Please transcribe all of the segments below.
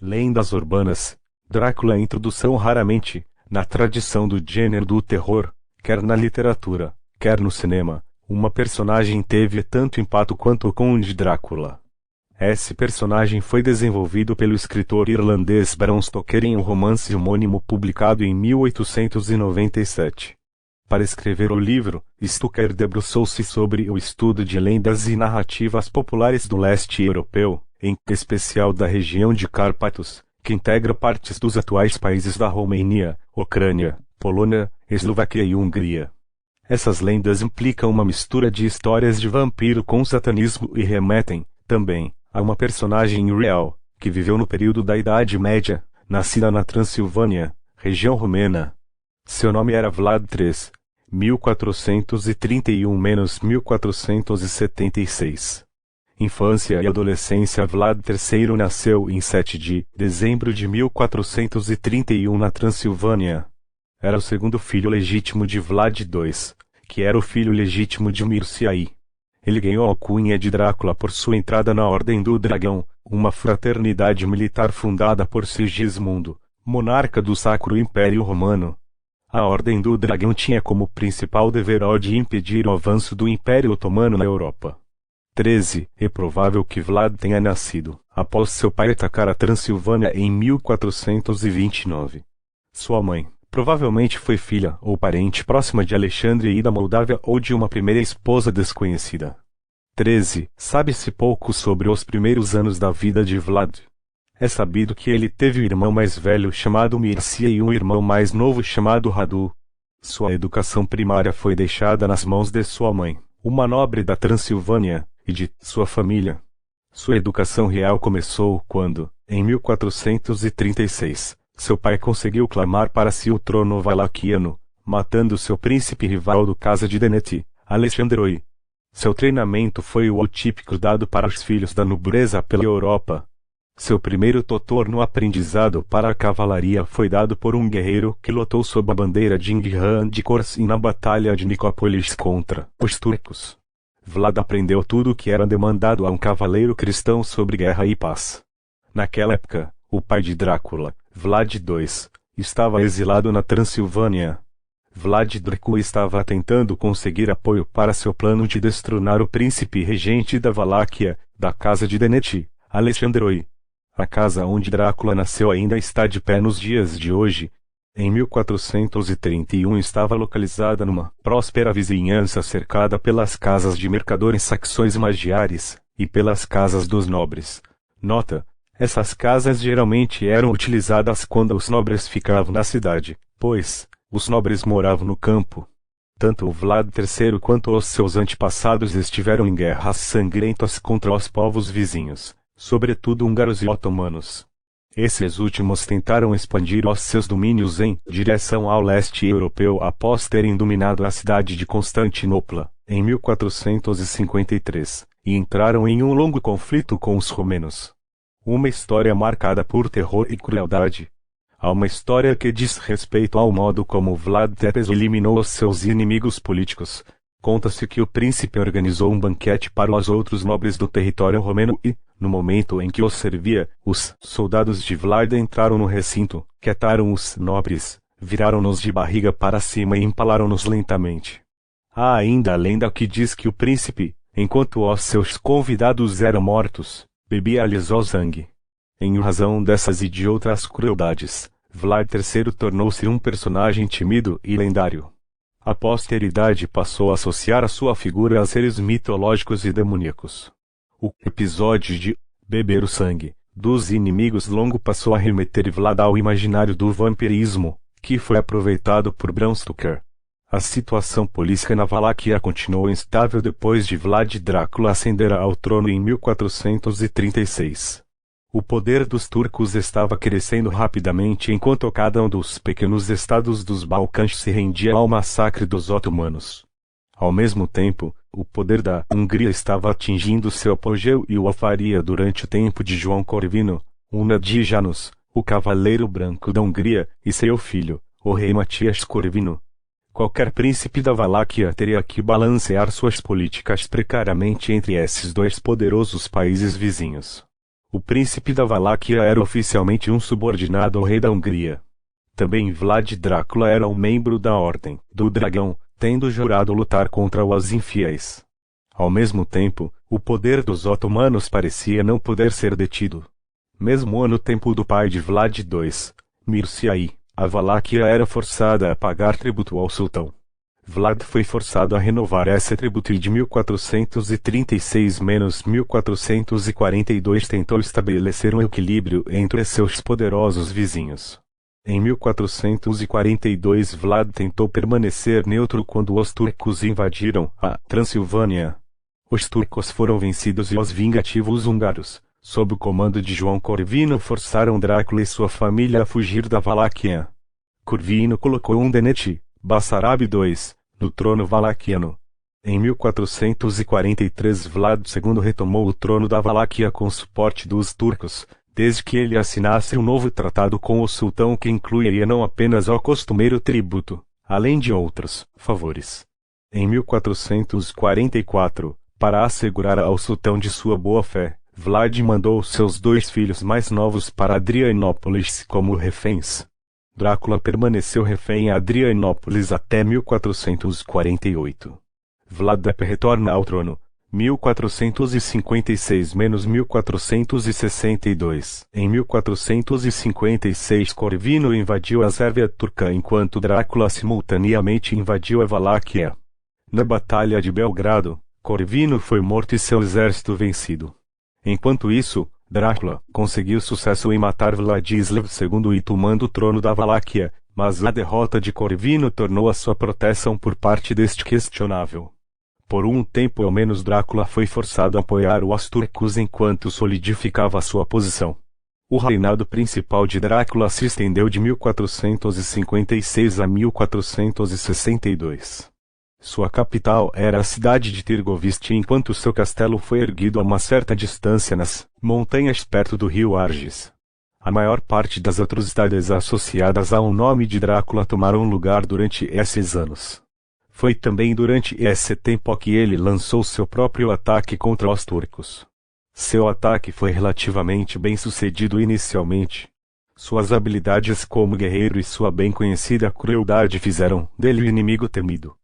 Lendas urbanas. Drácula é introdução raramente, na tradição do gênero do terror, quer na literatura, quer no cinema, uma personagem teve tanto impacto quanto o Conde Drácula. Esse personagem foi desenvolvido pelo escritor irlandês Bram Stoker em um romance homônimo publicado em 1897. Para escrever o livro, Stoker debruçou-se sobre o estudo de lendas e narrativas populares do leste europeu, em especial da região de Cárpatos, que integra partes dos atuais países da Romênia, Ucrânia, Polônia, Eslováquia e Hungria. Essas lendas implicam uma mistura de histórias de vampiro com satanismo e remetem, também, a uma personagem real, que viveu no período da Idade Média, nascida na Transilvânia, região romena. Seu nome era Vlad III, 1431-1476. Infância e adolescência. Vlad III nasceu em 7 de dezembro de 1431 na Transilvânia. Era o segundo filho legítimo de Vlad II, que era o filho legítimo de Mircea. Ele ganhou a alcunha de Drácula por sua entrada na Ordem do Dragão, uma fraternidade militar fundada por Sigismundo, monarca do Sacro Império Romano. A Ordem do Dragão tinha como principal dever o de impedir o avanço do Império Otomano na Europa. 13. É provável que Vlad tenha nascido após seu pai atacar a Transilvânia em 1429. Sua mãe, provavelmente foi filha ou parente próxima de Alexandre I da Moldávia ou de uma primeira esposa desconhecida. 13. Sabe-se pouco sobre os primeiros anos da vida de Vlad. É sabido que ele teve um irmão mais velho chamado Mircea e um irmão mais novo chamado Radu. Sua educação primária foi deixada nas mãos de sua mãe, uma nobre da Transilvânia, e de sua família. Sua educação real começou quando, em 1436, seu pai conseguiu clamar para si o trono valaquiano, matando seu príncipe rival do casa de Deneti, Alexandre I. Seu treinamento foi o típico dado para os filhos da nobreza pela Europa. Seu primeiro tutor no aprendizado para a cavalaria foi dado por um guerreiro que lutou sob a bandeira de Ingihan de Corsin na Batalha de Nicópolis contra os turcos. Vlad aprendeu tudo o que era demandado a um cavaleiro cristão sobre guerra e paz. Naquela época, o pai de Drácula, Vlad II, estava exilado na Transilvânia. Vlad Drácula estava tentando conseguir apoio para seu plano de destronar o príncipe regente da Valáquia, da casa de Deneti, Alexandre I. A casa onde Drácula nasceu ainda está de pé nos dias de hoje. Em 1431 estava localizada numa próspera vizinhança cercada pelas casas de mercadores saxões e magiares, e pelas casas dos nobres. Nota: essas casas geralmente eram utilizadas quando os nobres ficavam na cidade, pois os nobres moravam no campo. Tanto o Vlad III quanto os seus antepassados estiveram em guerras sangrentas contra os povos vizinhos, sobretudo húngaros e otomanos. Esses últimos tentaram expandir os seus domínios em direção ao leste europeu após terem dominado a cidade de Constantinopla, em 1453, e entraram em um longo conflito com os romenos. Uma história marcada por terror e crueldade. Há uma história que diz respeito ao modo como Vlad Tepes eliminou os seus inimigos políticos. Conta-se que o príncipe organizou um banquete para os outros nobres do território romeno e, no momento em que os servia, os soldados de Vlad entraram no recinto, quietaram os nobres, viraram-nos de barriga para cima e empalaram-nos lentamente. Há ainda a lenda que diz que o príncipe, enquanto os seus convidados eram mortos, bebia-lhes o sangue. Em razão dessas e de outras crueldades, Vlad III tornou-se um personagem temido e lendário. A posteridade passou a associar a sua figura a seres mitológicos e demoníacos. O episódio de beber o sangue dos inimigos longo passou a remeter Vlad ao imaginário do vampirismo, que foi aproveitado por Bram Stoker. A situação política na Valáquia continuou instável depois de Vlad Drácula ascender ao trono em 1436. O poder dos turcos estava crescendo rapidamente enquanto cada um dos pequenos estados dos Balcãs se rendia ao massacre dos otomanos. Ao mesmo tempo, o poder da Hungria estava atingindo seu apogeu e o faria durante o tempo de João Corvino, Una de Janus, o cavaleiro branco da Hungria, e seu filho, o rei Matias Corvino. Qualquer príncipe da Valáquia teria que balancear suas políticas precariamente entre esses dois poderosos países vizinhos. O príncipe da Valáquia era oficialmente um subordinado ao rei da Hungria. Também Vlad Drácula era um membro da Ordem do Dragão, tendo jurado lutar contra os infiéis. Ao mesmo tempo, o poder dos otomanos parecia não poder ser detido. Mesmo no tempo do pai de Vlad II, Mircea, a Valáquia era forçada a pagar tributo ao sultão. Vlad foi forçado a renovar esse tributo e de 1436-1442 tentou estabelecer um equilíbrio entre seus poderosos vizinhos. Em 1442 Vlad tentou permanecer neutro quando os turcos invadiram a Transilvânia. Os turcos foram vencidos e os vingativos húngaros, sob o comando de João Corvino, forçaram Drácula e sua família a fugir da Valáquia. Corvino colocou um Deneti, Bassarab II, no trono valaquiano. Em 1443 Vlad II retomou o trono da Valáquia com suporte dos turcos, desde que ele assinasse um novo tratado com o sultão que incluiria não apenas o costumeiro tributo, além de outros favores. Em 1444, para assegurar ao sultão de sua boa-fé, Vlad mandou seus 2 filhos mais novos para Adrianópolis como reféns. Drácula permaneceu refém em Adrianópolis até 1448. Vlad retorna ao trono, 1456-1462. Em 1456 Corvino invadiu a Sérvia turca enquanto Drácula simultaneamente invadiu a Valáquia. Na Batalha de Belgrado, Corvino foi morto e seu exército vencido. Enquanto isso, Drácula conseguiu sucesso em matar Vladislav II e tomando o trono da Valáquia, mas a derrota de Corvino tornou a sua proteção por parte deste questionável. Por um tempo ao menos Drácula foi forçado a apoiar os turcos enquanto solidificava sua posição. O reinado principal de Drácula se estendeu de 1456 a 1462. Sua capital era a cidade de Tirgoviste enquanto seu castelo foi erguido a uma certa distância nas montanhas perto do rio Arges. A maior parte das atrocidades associadas ao nome de Drácula tomaram lugar durante esses anos. Foi também durante esse tempo que ele lançou seu próprio ataque contra os turcos. Seu ataque foi relativamente bem sucedido inicialmente. Suas habilidades como guerreiro e sua bem conhecida crueldade fizeram dele o inimigo temido.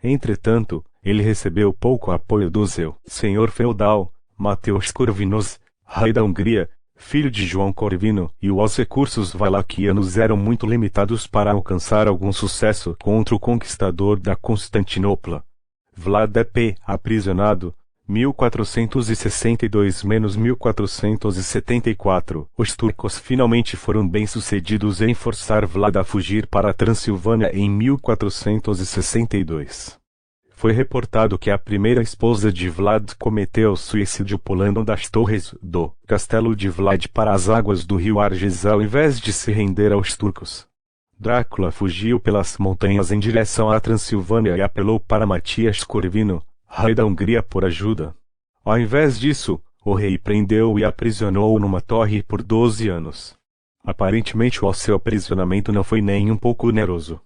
Entretanto, ele recebeu pouco apoio do seu senhor feudal, Mateus Corvinus, rei da Hungria, filho de João Corvino, e os recursos valaquianos eram muito limitados para alcançar algum sucesso contra o conquistador da Constantinopla. Vlad aprisionado, 1462-1474. Os turcos finalmente foram bem-sucedidos em forçar Vlad a fugir para a Transilvânia em 1462. Foi reportado que a primeira esposa de Vlad cometeu suicídio pulando das torres do castelo de Vlad para as águas do rio Arges ao invés de se render aos turcos. Drácula fugiu pelas montanhas em direção à Transilvânia e apelou para Matias Corvino, rei da Hungria, por ajuda. Ao invés disso, o rei prendeu-o e aprisionou-o numa torre por 12 anos. Aparentemente o seu aprisionamento não foi nem um pouco oneroso.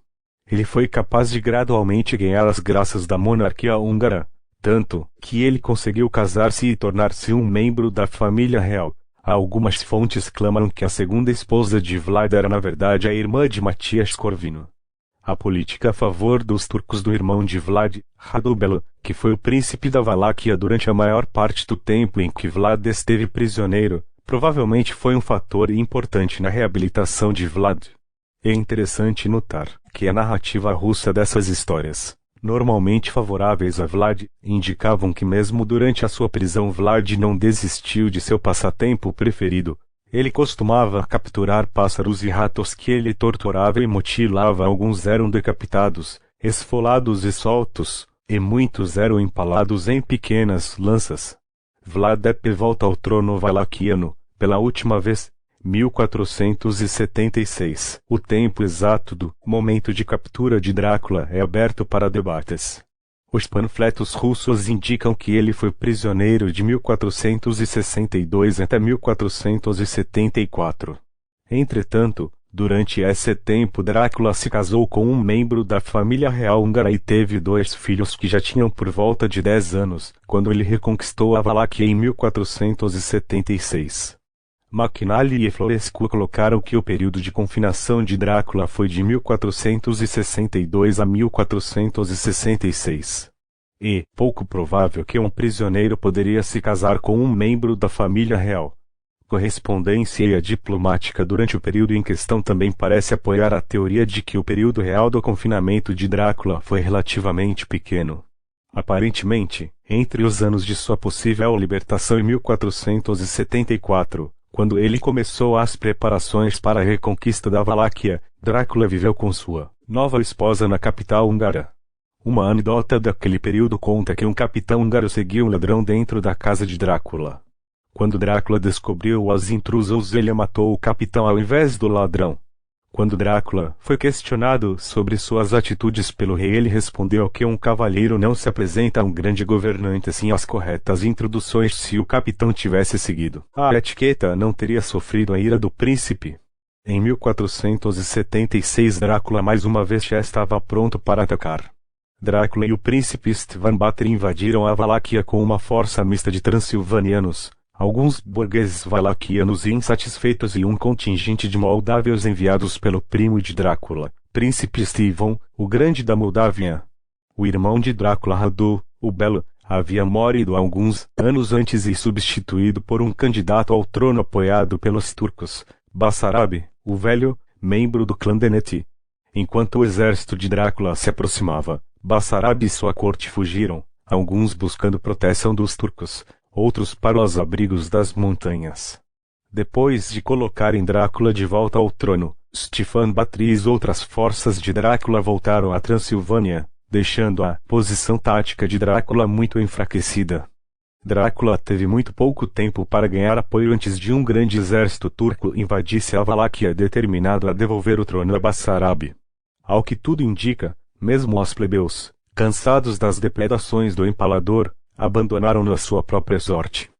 Ele foi capaz de gradualmente ganhar as graças da monarquia húngara, tanto que ele conseguiu casar-se e tornar-se um membro da família real. Algumas fontes clamam que a segunda esposa de Vlad era na verdade a irmã de Matias Corvino. A política a favor dos turcos do irmão de Vlad, Radobelo, que foi o príncipe da Valáquia durante a maior parte do tempo em que Vlad esteve prisioneiro, provavelmente foi um fator importante na reabilitação de Vlad. É interessante notar que a narrativa russa dessas histórias, normalmente favoráveis a Vlad, indicavam que mesmo durante a sua prisão Vlad não desistiu de seu passatempo preferido. Ele costumava capturar pássaros e ratos que ele torturava e mutilava. Alguns eram decapitados, esfolados e soltos, e muitos eram empalados em pequenas lanças. Vlad volta ao trono valaquiano, pela última vez, 1476. O tempo exato do momento de captura de Drácula é aberto para debates. Os panfletos russos indicam que ele foi prisioneiro de 1462 até 1474. Entretanto, durante esse tempo Drácula se casou com um membro da família real húngara e teve 2 filhos que já tinham por volta de 10 anos, quando ele reconquistou a Valáquia em 1476. McNally e Florescu colocaram que o período de confinação de Drácula foi de 1462 a 1466. E pouco provável que um prisioneiro poderia se casar com um membro da família real. Correspondência diplomática durante o período em questão também parece apoiar a teoria de que o período real do confinamento de Drácula foi relativamente pequeno. Aparentemente, entre os anos de sua possível libertação em 1474, quando ele começou as preparações para a reconquista da Valáquia, Drácula viveu com sua nova esposa na capital húngara. Uma anedota daquele período conta que um capitão húngaro seguia um ladrão dentro da casa de Drácula. Quando Drácula descobriu os intrusos, ele matou o capitão ao invés do ladrão. Quando Drácula foi questionado sobre suas atitudes pelo rei, ele respondeu que um cavalheiro não se apresenta a um grande governante sem as corretas introduções. Se o capitão tivesse seguido a etiqueta, não teria sofrido a ira do príncipe. Em 1476, Drácula mais uma vez já estava pronto para atacar. Drácula e o príncipe Stefan Batory invadiram a Valáquia com uma força mista de transilvanianos, alguns burgueses valaquianos insatisfeitos e um contingente de moldávios enviados pelo primo de Drácula, príncipe Stefan, o Grande da Moldávia. O irmão de Drácula, Radu, o Belo, havia morrido alguns anos antes e substituído por um candidato ao trono apoiado pelos turcos, Bassarab, o Velho, membro do clã Deneti. Enquanto o exército de Drácula se aproximava, Bassarab e sua corte fugiram, alguns buscando proteção dos turcos, outros para os abrigos das montanhas. Depois de colocarem Drácula de volta ao trono, Stefan Batory e outras forças de Drácula voltaram à Transilvânia, deixando a posição tática de Drácula muito enfraquecida. Drácula teve muito pouco tempo para ganhar apoio antes de um grande exército turco invadisse a Valáquia, determinado a devolver o trono a Bassarab. Ao que tudo indica, mesmo os plebeus, cansados das depredações do Empalador, abandonaram-no à sua própria sorte.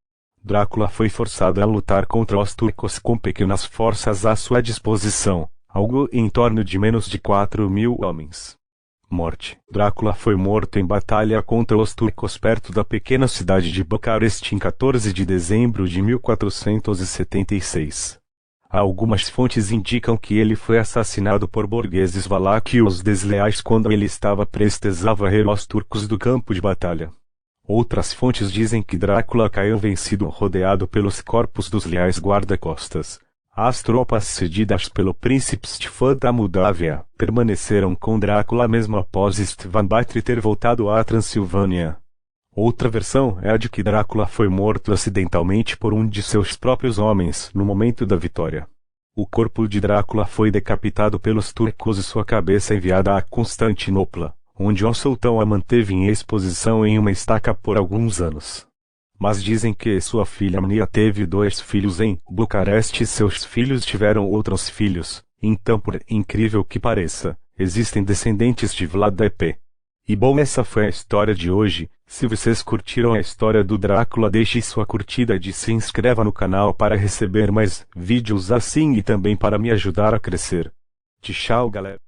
Drácula foi forçado a lutar contra os turcos com pequenas forças à sua disposição, algo em torno de menos de 4.000 homens. Morte. Drácula foi morto em batalha contra os turcos perto da pequena cidade de Bucareste em 14 de dezembro de 1476. Algumas fontes indicam que ele foi assassinado por burgueses valáquios desleais quando ele estava prestes a varrer os turcos do campo de batalha. Outras fontes dizem que Drácula caiu vencido rodeado pelos corpos dos leais guarda-costas. As tropas cedidas pelo príncipe Stefan da Moldávia permaneceram com Drácula mesmo após Stefan Batory ter voltado à Transilvânia. Outra versão é a de que Drácula foi morto acidentalmente por um de seus próprios homens no momento da vitória. O corpo de Drácula foi decapitado pelos turcos e sua cabeça enviada a Constantinopla, onde o sultão a manteve em exposição em uma estaca por alguns anos. Mas dizem que sua filha Mnia teve 2 filhos em Bucareste e seus filhos tiveram outros filhos, então por incrível que pareça, existem descendentes de Vlad Tepes. E bom, essa foi a história de hoje. Se vocês curtiram a história do Drácula, deixe sua curtida e se inscreva no canal para receber mais vídeos assim e também para me ajudar a crescer. Tchau, galera.